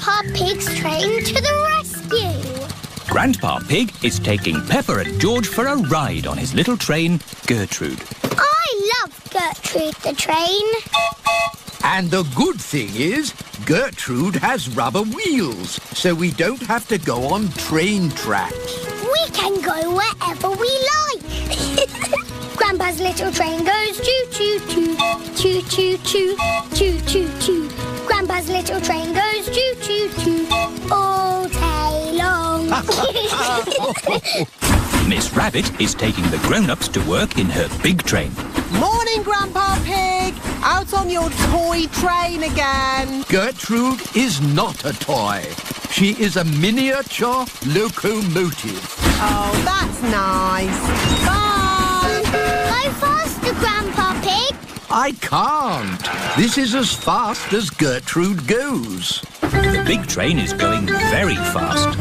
Grandpa Pig's train to the rescue. Grandpa Pig is taking Peppa and George for a ride on his little train, Gertrude. I love Gertrude the train. And the good thing is, Gertrude has rubber wheels, so we don't have to go on train tracks. We can go wherever we like. Grandpa's little train goes choo-choo-choo, choo-choo-choo, choo-choo-choo. Grandpa's little train goes choo-choo-choo all day long. Miss Rabbit is taking the grown-ups to work in her big train. Morning, Grandpa Pig. Out on your toy train again. Gertrude is not a toy. She is a miniature locomotive. Oh, that's nice. Bye. Go faster, Grandpa Pig. I can't. This is as fast as Gertrude goes. The big train is going very fast.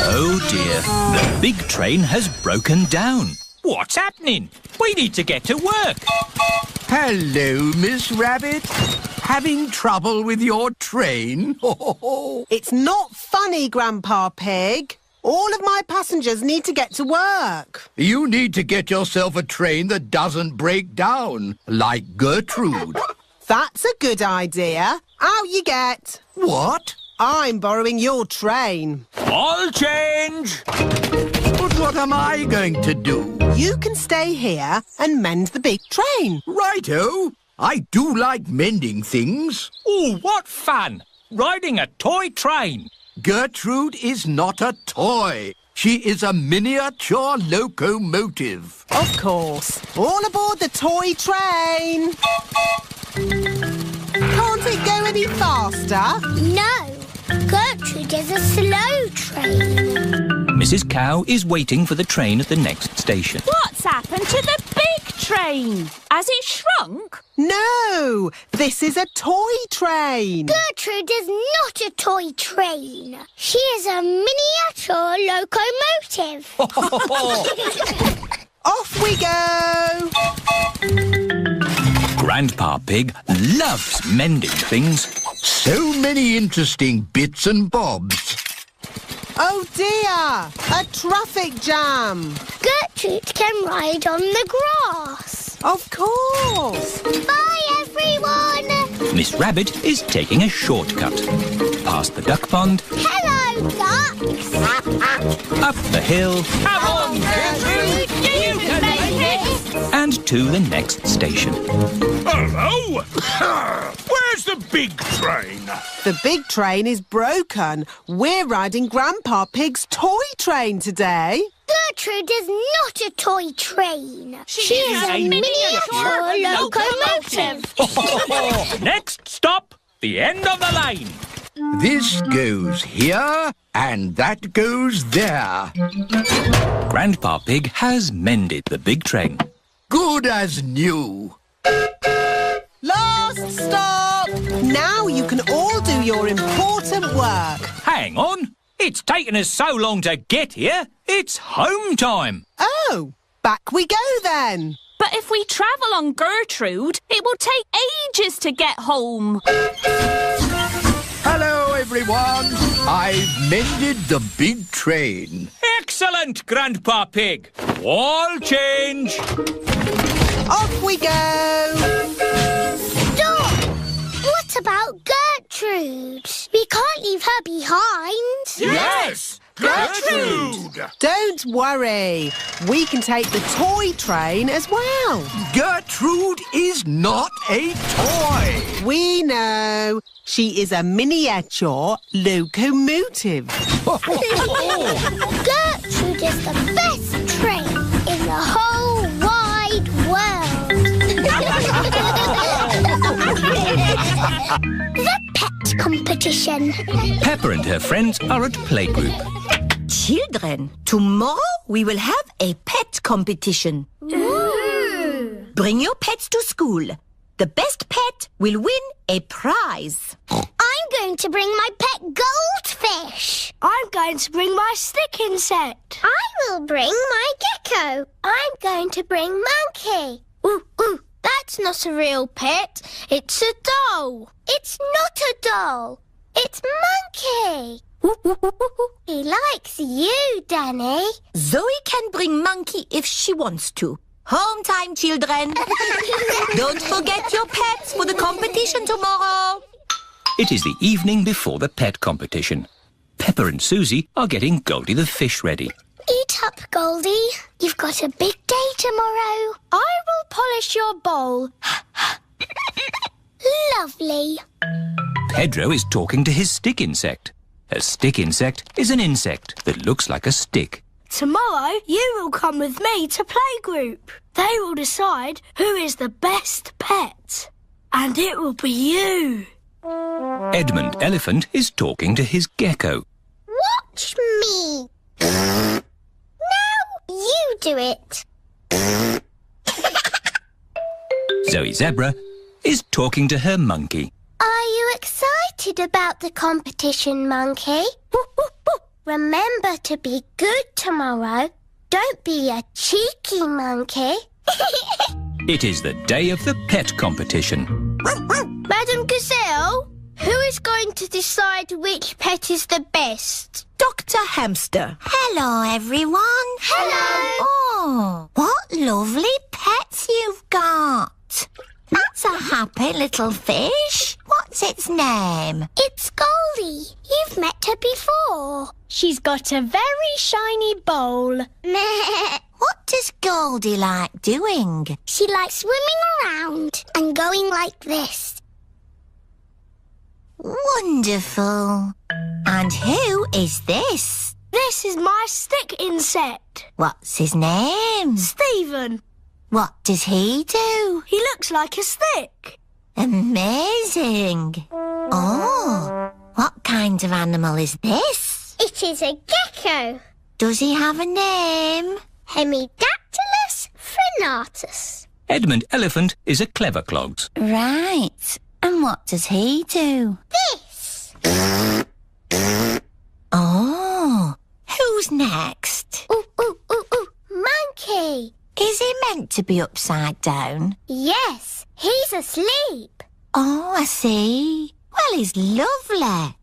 Oh dear, the big train has broken down. What's happening? We need to get to work. Hello, Miss Rabbit. Having trouble with your train? It's not funny, Grandpa Pig. All of my passengers need to get to work. You need to get yourself a train that doesn't break down, like Gertrude. That's a good idea. Out you get. What? I'm borrowing your train. I'll change. But what am I going to do? You can stay here and mend the big train. Righto. I do like mending things. Oh, what fun! Riding a toy train. Gertrude is not a toy. She is a miniature locomotive. Of course. All aboard the toy train. Can't it go any faster? No, Gertrude is a slow train. Mrs. Cow is waiting for the train at the next station. What's happened to the big train? Has it shrunk? No, this is a toy train. Gertrude is not a toy train. She is a miniature locomotive. Off we go. Grandpa Pig loves mending things. So many interesting bits and bobs. Oh dear, a traffic jam. Gertrude can ride on the grass. Of course. Bye, everyone. Miss Rabbit is taking a shortcut. Past the duck pond, Hello, ducks. up the hill, Come on, Gertrude. You can make it. and to the next station. Hello! Where's the big train? The big train is broken. We're riding Grandpa Pig's toy train today. Gertrude is not a toy train. She is a miniature locomotive. Next stop, the end of the line. This goes here and that goes there. Grandpa Pig has mended the big train. Good as new. Last stop. Now you can all do your important work. Hang on, it's taken us so long to get here. It's home time. Oh, back we go then. But if we travel on Gertrude, it will take ages to get home. Hello, everyone. I've mended the big train. Excellent, Grandpa Pig. All change. Off we go. Stop! What about Gertrude? We can't leave her behind. Yes! Gertrude! Don't worry. We can take the toy train as well. Gertrude is not a toy. We know. She is a miniature locomotive. Gertrude is the best train in the whole wide world. The pet competition. Peppa and her friends are at playgroup. Children, tomorrow we will have a pet competition. Ooh. Bring your pets to school. The best pet will win a prize. I'm going to bring my pet goldfish. I'm going to bring my stick insect. I will bring my gecko. I'm going to bring monkey. Ooh, that's not a real pet. It's a doll. It's not a doll. It's Monkey. He likes you, Danny. Zoe can bring Monkey if she wants to. Home time, children. Don't forget your pets for the competition tomorrow. It is the evening before the pet competition. Peppa and Susie are getting Goldie the fish ready. Eat up, Goldie. You've got a big day tomorrow. I will polish your bowl. Lovely. Pedro is talking to his stick insect. A stick insect is an insect that looks like a stick. Tomorrow you will come with me to playgroup. They will decide who is the best pet. And it will be you. Edmund Elephant is talking to his gecko. Watch me. Now you do it. Zoe Zebra is talking to her monkey. Are you excited about the competition, Monkey? Remember to be good tomorrow. Don't be a cheeky monkey. It is the day of the pet competition. Madam Gazelle, who is going to decide which pet is the best? Dr. Hamster. Hello, everyone. Hello. Oh, what lovely pets you've got. That's a happy little fish. What's its name? It's Goldie. You've met her before. She's got a very shiny bowl. What does Goldie like doing? She likes swimming around and going like this. Wonderful. And who is this? This is my stick insect. What's his name? Stephen. What does he do? He looks like a stick. Amazing. Oh, what kind of animal is this? It is a gecko. Does he have a name? Hemidactylus frenatus. Edmund Elephant is a clever clogs. Right. And what does he do? This. Oh, who's next? Ooh, ooh, ooh, ooh. Monkey. Is he meant to be upside down? Yes, he's asleep. Oh, I see. Well, he's lovely.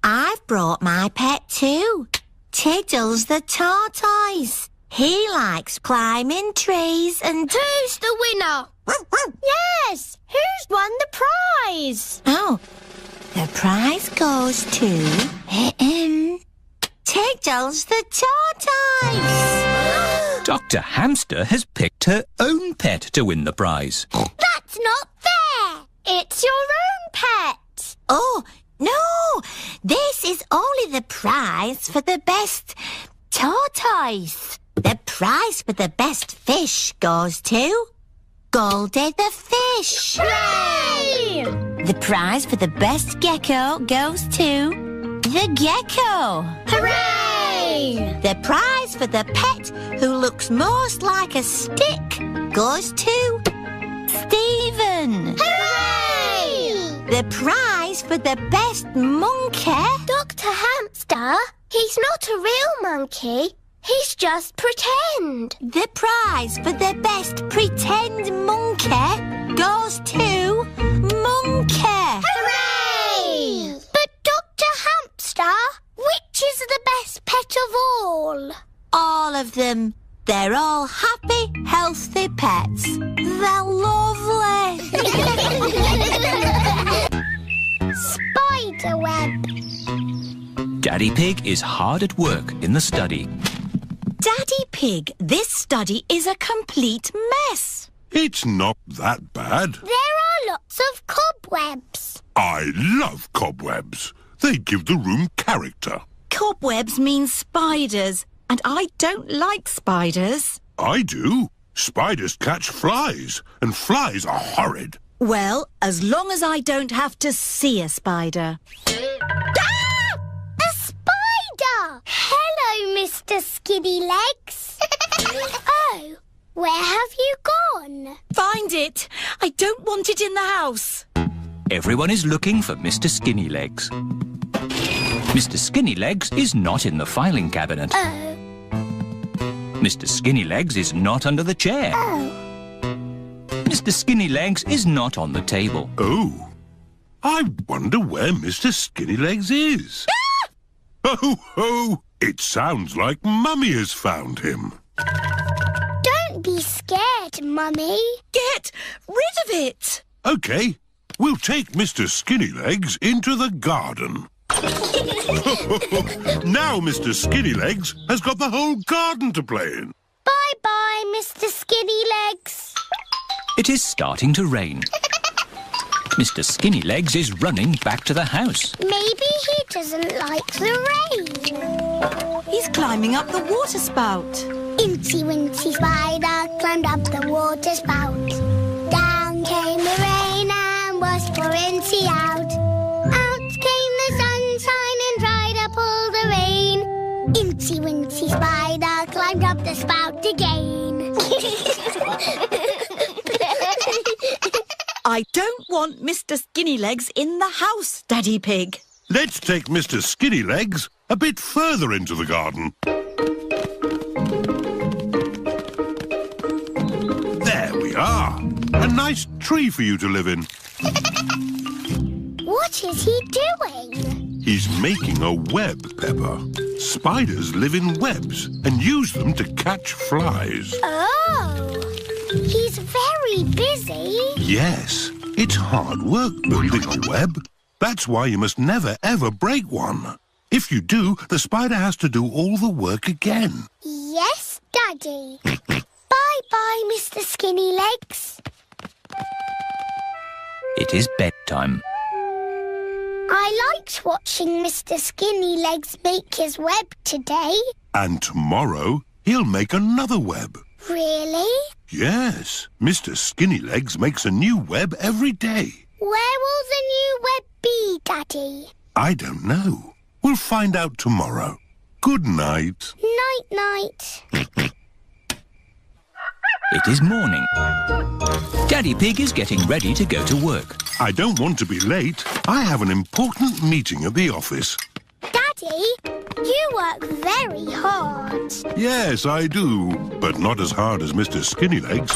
I've brought my pet too. Tiddles the tortoise. He likes climbing trees and... Who's the winner? Yes, who's won the prize? Oh, the prize goes to... Tiddles the tortoise. Dr. Hamster has picked her own pet to win the prize. That's not fair. It's your own pet. Oh, no. This is only the prize for the best tortoise. The prize for the best fish goes to Goldie the fish. Hooray! The prize for the best gecko goes to the gecko. Hooray! The prize for the pet who looks most like a stick goes to Stephen. Hooray! The prize for the best monkey... Dr. Hamster, he's not a real monkey. He's just pretend. The prize for the best pretend monkey goes to Monkey. Hooray! But Dr. Hamster, which is the best pet of all? All of them. They're all happy, healthy pets. They're lovely. Spiderweb. Daddy Pig is hard at work in the study. Daddy Pig, this study is a complete mess. It's not that bad. There are lots of cobwebs. I love cobwebs. They give the room character. Cobwebs mean spiders, and I don't like spiders. I do. Spiders catch flies, and flies are horrid. Well, as long as I don't have to see a spider. Ah! A spider! Hello, Mr. Skinny Legs. Oh, where have you gone? Find it! I don't want it in the house. Everyone is looking for Mr. Skinny Legs. Mr. Skinny Legs is not in the filing cabinet. Oh. Mr. Skinny Legs is not under the chair. Oh. Mr. Skinny Legs is not on the table. Oh. I wonder where Mr. Skinnylegs is. Ho, ho! It sounds like Mummy has found him. Don't be scared, Mummy. Get rid of it! OK, we'll take Mr. Skinnylegs into the garden. Now Mr. Skinnylegs has got the whole garden to play in. Bye-bye, Mr. Skinnylegs. It is starting to rain. Mr. Skinnylegs is running back to the house. Maybe he doesn't like the rain. He's climbing up the water spout. Incy Wincy Spider climbed up the water spout. Down came the rain and washed poor Incy out. Out came the sunshine and dried up all the rain. Incy Wincy Spider climbed up the spout again. I don't want Mr. Skinnylegs in the house, Daddy Pig. Let's take Mr. Skinnylegs a bit further into the garden. There we are. A nice tree for you to live in. What is he doing? He's making a web, Peppa. Spiders live in webs and use them to catch flies. Oh, he's very busy. Yes, it's hard work building a web. That's why you must never, ever break one. If you do, the spider has to do all the work again. Yes, Daddy. Bye-bye, Mr. Skinnylegs. It is bedtime. I liked watching Mr. Skinnylegs make his web today. And tomorrow, he'll make another web. Really? Yes, Mr. Skinnylegs makes a new web every day. Where will the new web be, Daddy? I don't know. We'll find out tomorrow. Good night. Night-night. It is morning. Daddy Pig is getting ready to go to work. I don't want to be late. I have an important meeting at the office. Daddy, you work very hard. Yes, I do, but not as hard as Mr. Skinnylegs.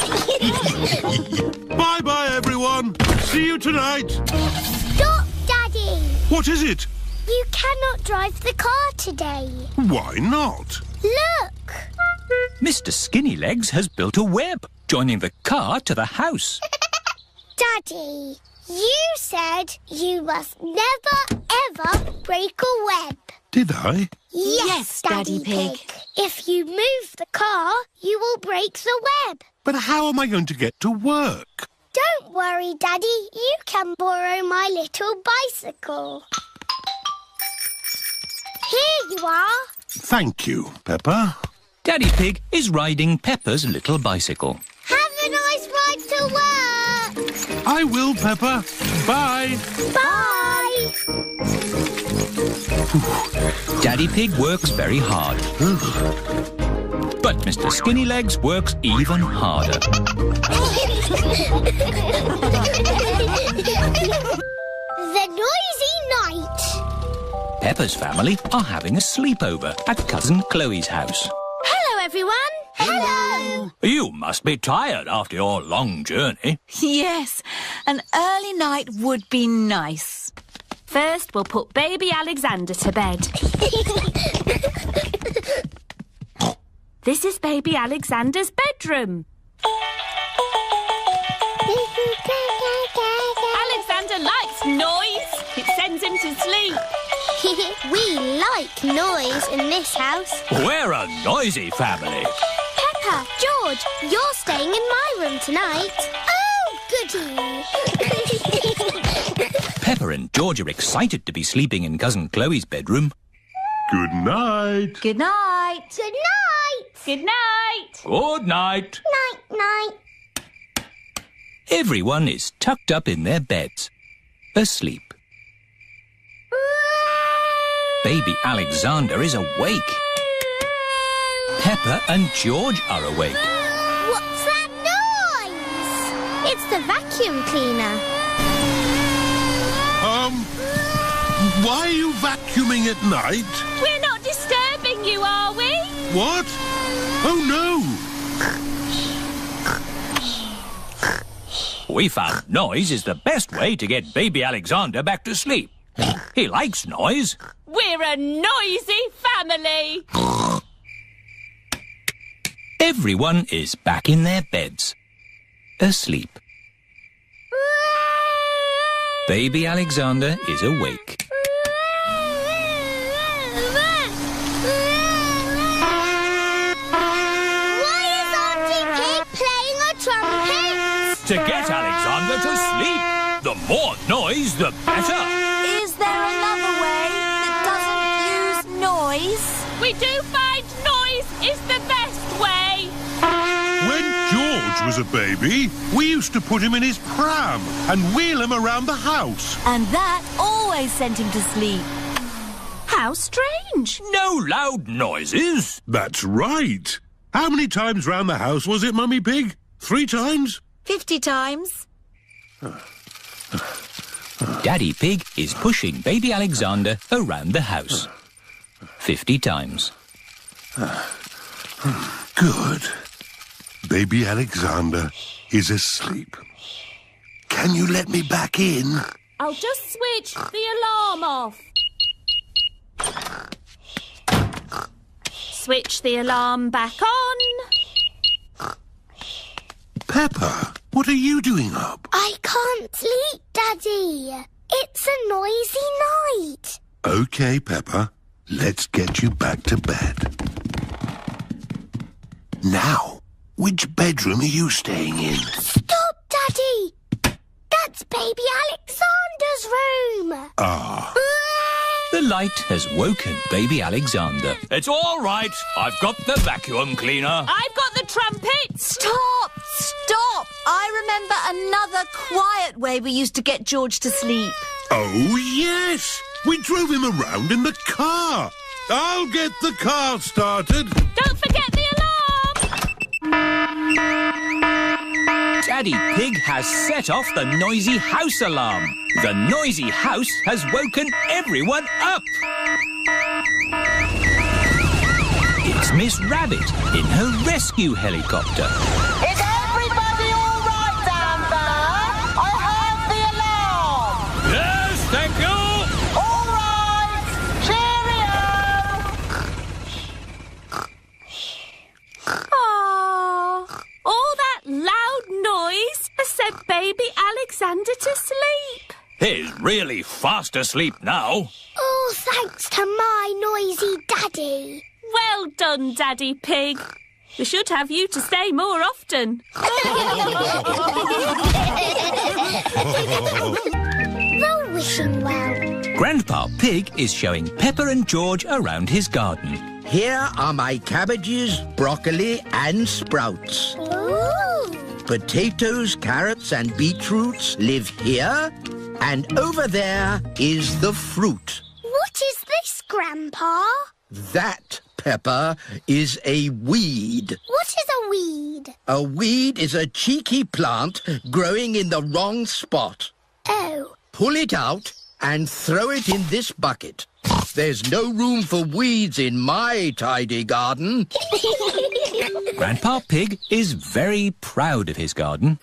Bye-bye, everyone. See you tonight. Stop, Daddy. What is it? You cannot drive the car today. Why not? Look. Mr. Skinnylegs has built a web, joining the car to the house. Daddy, you said you must never, ever break a web. Did I? Yes, Daddy Pig. If you move the car, you will break the web. But how am I going to get to work? Don't worry, Daddy. You can borrow my little bicycle. Here you are. Thank you, Peppa. Daddy Pig is riding Peppa's little bicycle. Have a nice ride to work. I will, Peppa. Bye. Bye. Daddy Pig works very hard. But Mr. Skinnylegs works even harder. The noisy night. Peppa's family are having a sleepover at Cousin Chloe's house. Hello, everyone. Hello. You must be tired after your long journey. Yes, an early night would be nice. First, we'll put baby Alexander to bed. This is baby Alexander's bedroom. Alexander likes noise. It sends him to sleep. We like noise in this house. We're a noisy family. Peppa, George, you're staying in my room tonight. Oh, goody. Peppa and George are excited to be sleeping in Cousin Chloe's bedroom. Good night. Good night. Good night. Good night. Good night. Night-night. Everyone is tucked up in their beds, asleep. Baby Alexander is awake. Peppa and George are awake. What's that noise? It's the vacuum cleaner. Why are you vacuuming at night? We're not disturbing you, are we? What? Oh, no. We found noise is the best way to get baby Alexander back to sleep. He likes noise. We're a noisy family. Everyone is back in their beds, asleep. Baby Alexander is awake. Why is Auntie Pig playing a trumpet? To get Alexander to sleep. The more noise, the better. Is there another way that doesn't use noise? We do find noise is the best way. When George was a baby, we used to put him in his pram and wheel him around the house. And that always sent him to sleep. How strange. No loud noises. That's right. How many times round the house was it, Mummy Pig? 3 times? 50 times. Daddy Pig is pushing baby Alexander around the house. 50 times. Good. Baby Alexander is asleep. Can you let me back in? I'll just switch the alarm off. Switch the alarm back on. Peppa, what are you doing up? I can't sleep, Daddy. It's a noisy night. OK, Peppa. Let's get you back to bed. Now, which bedroom are you staying in? Stop, Daddy. That's baby Alexander's room. Ah. The light has woken baby Alexander. It's all right. I've got the vacuum cleaner. I've got the trumpet. Stop! Stop! I remember another quiet way we used to get George to sleep. Oh, yes. We drove him around in the car. I'll get the car started. Don't forget the alarm. Daddy Pig has set off the noisy house alarm. The noisy house has woken everyone up. It's Miss Rabbit in her rescue helicopter. Is everybody all right down there? I heard the alarm. Yes, thank you. All right. Cheerio. Aww. All that loud noise has sent baby Alexander to sleep. He's really fast asleep now. All thanks to my noisy Daddy. Well done, Daddy Pig. We should have you to stay more often. The wishing well. Grandpa Pig is showing Peppa and George around his garden. Here are my cabbages, broccoli and sprouts. Ooh. Potatoes, carrots and beetroots live here. And over there is the fruit. What is this, Grandpa? That, Peppa, is a weed. What is a weed? A weed is a cheeky plant growing in the wrong spot. Oh. Pull it out and throw it in this bucket. There's no room for weeds in my tidy garden. Grandpa Pig is very proud of his garden.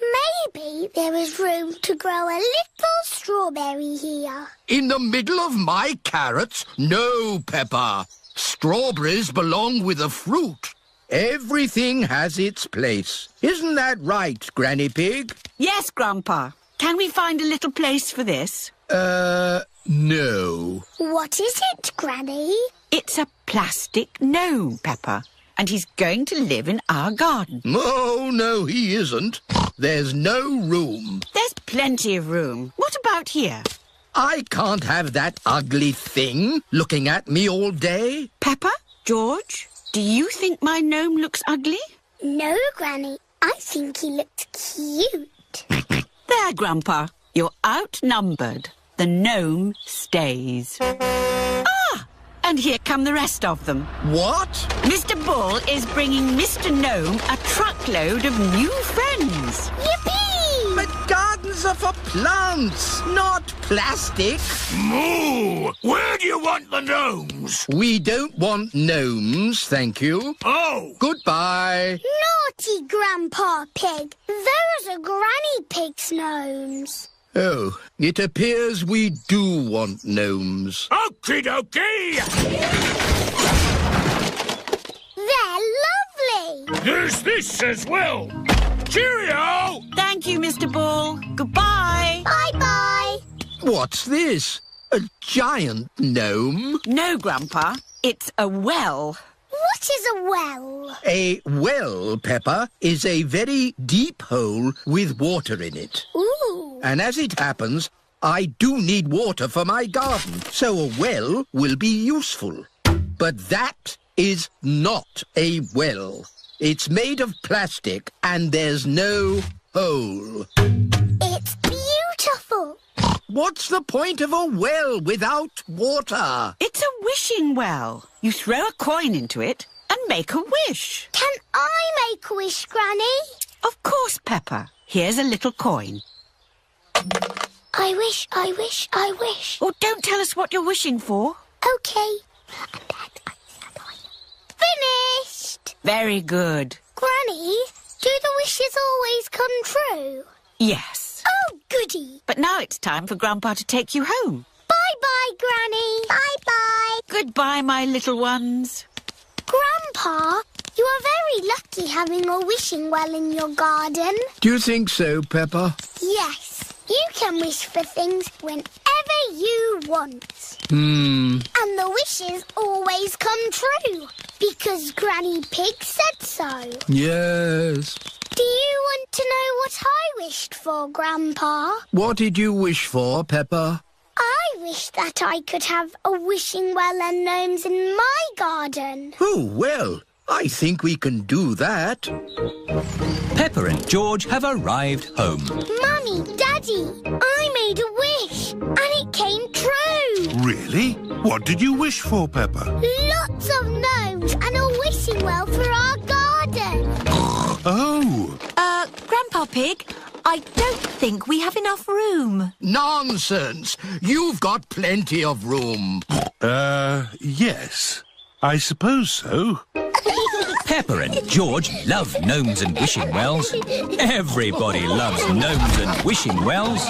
Maybe there is room to grow a little strawberry here. In the middle of my carrots? No, Peppa. Strawberries belong with the fruit. Everything has its place. Isn't that right, Granny Pig? Yes, Grandpa. Can we find a little place for this? No. What is it, Granny? It's a plastic gnome, Peppa, and he's going to live in our garden. Oh, no, he isn't. There's no room. There's plenty of room. What about here? I can't have that ugly thing looking at me all day. Peppa, George, do you think my gnome looks ugly? No, Granny. I think he looks cute. There, Grandpa. You're outnumbered. The gnome stays. Ah! And here come the rest of them. What? Mr. Bull is bringing Mr. Gnome a truckload of new friends. Yippee! But gardens Seeds are for plants, not plastic. Moo! Where do you want the gnomes? We don't want gnomes, thank you. Oh! Goodbye. Naughty Grandpa Pig. Those are Granny Pig's gnomes. Oh, it appears we do want gnomes. Okie dokie! They're lovely. There's this as well. Cheerio! Thank you, Mr. Ball. Goodbye. Bye-bye. What's this? A giant gnome? No, Grandpa. It's a well. What is a well? A well, Peppa, is a very deep hole with water in it. Ooh. And as it happens, I do need water for my garden, so a well will be useful. But that is not a well. It's made of plastic and there's no hole. It's beautiful. What's the point of a well without water? It's a wishing well. You throw a coin into it and make a wish. Can I make a wish, Granny? Of course, Peppa. Here's a little coin. I wish, I wish, I wish. Oh, don't tell us what you're wishing for. Okay. Finished. Very good. Granny, do the wishes always come true? Yes. Oh, goody. But now it's time for Grandpa to take you home. Bye-bye, Granny. Bye-bye. Goodbye, my little ones. Grandpa, you are very lucky having a wishing well in your garden. Do you think so, Peppa? Yes. You can wish for things whenever you want. And the wishes always come true, because Granny Pig said so. Yes. Do you want to know what I wished for, Grandpa? What did you wish for, Peppa? I wish that I could have a wishing well and gnomes in my garden. Oh, well, I think we can do that. Peppa and George have arrived home. Mummy, Daddy, I made a wish and it came true. Really? What did you wish for, Peppa? Lots of gnomes and a wishing well for our garden. Oh! Grandpa Pig, I don't think we have enough room. Nonsense! You've got plenty of room. Yes. I suppose so. Peppa and George love gnomes and wishing wells. Everybody loves gnomes and wishing wells.